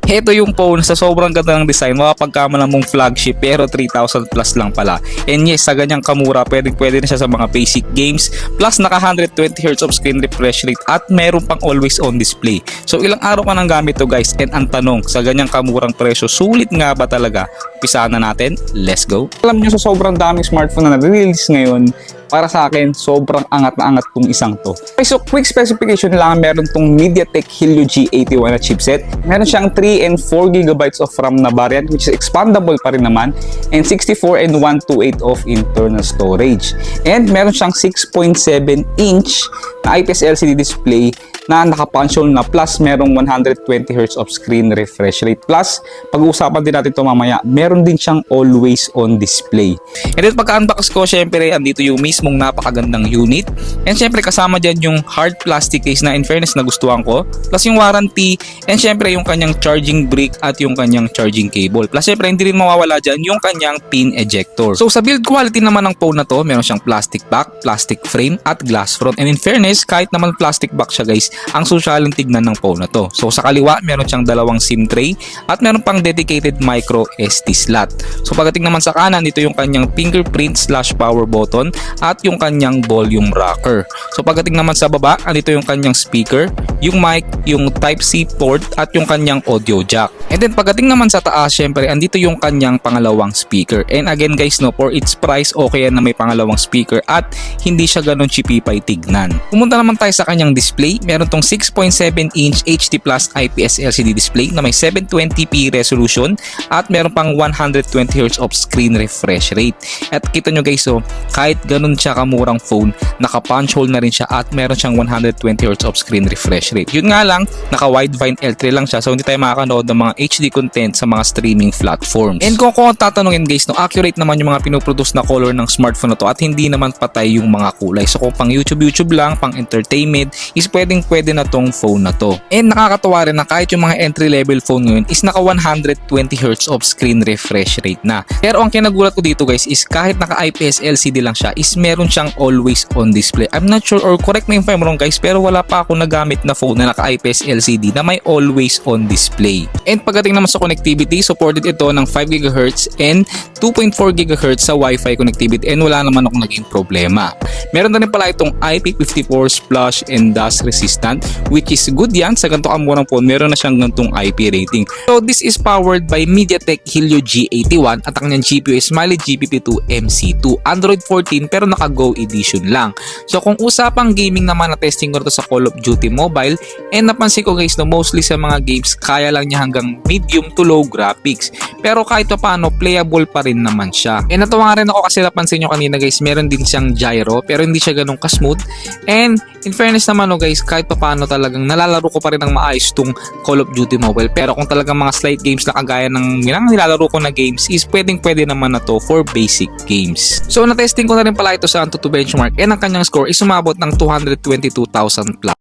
Ito yung phone sa sobrang ganda ng design, mapapagkamalan mong flagship pero 3,000 plus lang pala. And yes, sa ganyang kamura, pwede na siya sa mga basic games. Plus naka 120Hz of screen refresh rate at meron pang always on display. So ilang araw ka nang gamit to guys, and ang tanong, sa ganyang kamurang presyo, sulit nga ba talaga? Umpisahan na natin, let's go. Alam nyo, sa sobrang daming smartphone na na-release ngayon, para sa akin, sobrang angat na angat tong isang to. Okay, so quick specification lang, meron tong MediaTek Helio G81 na chipset. Meron siyang 3 and 4 GB of RAM na variant, which is expandable pa rin naman, and 64 and 128 of internal storage. And meron siyang 6.7 inch na IPS LCD display na naka-punch hole na, plus merong 120Hz of screen refresh rate. Plus, pag-uusapan din natin ito mamaya, meron din siyang always on display. And then pagka-unbox ko, syempre, andito yung mismong napakagandang unit. And syempre, kasama dyan yung hard plastic case na in fairness na gustuhan ko. Plus yung warranty, and syempre yung kanyang charging brick at yung kanyang charging cable. Plus syempre, hindi rin mawawala dyan yung kanyang pin ejector. So sa build quality naman ng phone na to, meron siyang plastic back, plastic frame, at glass front. And in fairness, kahit naman plastic back siya guys, ang susyaling tignan ng phone na to. So sa kaliwa, meron siyang dalawang SIM tray at meron pang dedicated micro SD slot. So pagdating naman sa kanan, dito yung kanyang fingerprint / power button at yung kanyang volume rocker. So pagdating naman sa baba, andito yung kanyang speaker, yung mic, yung Type-C port at yung kanyang audio jack. And then pagdating naman sa taas, syempre andito yung kanyang pangalawang speaker. And again guys, no, for its price, okay yan na may pangalawang speaker at hindi siya ganun chipipay tignan. Pumunta naman tayo sa kanyang display. Meron tong 6.7 inch HD Plus IPS LCD display na may 720p resolution at meron pang 120Hz of screen refresh rate. At kita nyo guys, so kahit ganun siya kamurang phone, naka-punch hole na rin siya at meron siyang 120Hz of screen refresh rate. Yun nga lang, naka-widevine L3 lang siya, so hindi tayo makakanood ng mga HD content sa mga streaming platforms. And kung tatanungin guys, no, accurate naman yung mga pinoproduce na color ng smartphone na to at hindi naman patay yung mga kulay. So kung pang YouTube lang, pang entertainment, is pwede na tong phone na to. And nakakatawa rin na kahit yung mga entry level phone ngayon is naka 120Hz of screen refresh rate na. Pero ang kinagulat ko dito guys is kahit naka IPS LCD lang siya, is meron siyang always on display. I'm not sure, or correct me if I'm wrong guys, pero wala pa ako nagamit na phone na naka IPS LCD na may always on display. And pagdating naman sa connectivity, supported ito ng 5 GHz and 2.4 GHz sa Wi-Fi connectivity, and wala naman akong naging problema. Meron na rin pala itong IP54 splash and dust resistant, which is good yan sa ganito kamurang phone. Meron na siyang ganitong IP rating. So this is powered by MediaTek Helio G81 at ang kanyang GPU is Mali GPT-2 MC2, Android 14 pero naka Go edition lang. So kung usapang gaming naman, na testing ko ito sa Call of Duty Mobile, and napansin ko guys, no, mostly sa mga games kaya lang niya hanggang medium to low graphics, pero kahit paano playable pa rin naman siya. And natuwa rin ako kasi napansin nyo kanina guys, meron din siyang gyro pero hindi siya ganun ka-smooth. And in fairness naman, no, guys, kahit paano talagang nalalaro ko pa rin ng maayos tong Call of Duty Mobile. Pero kung talagang mga slight games na kagaya ng nilalaro ko na games, is pwede naman na to for basic games. So na-testing ko na rin pala ito sa Antutu benchmark, and ang kanyang score is umabot ng 222,000 plus.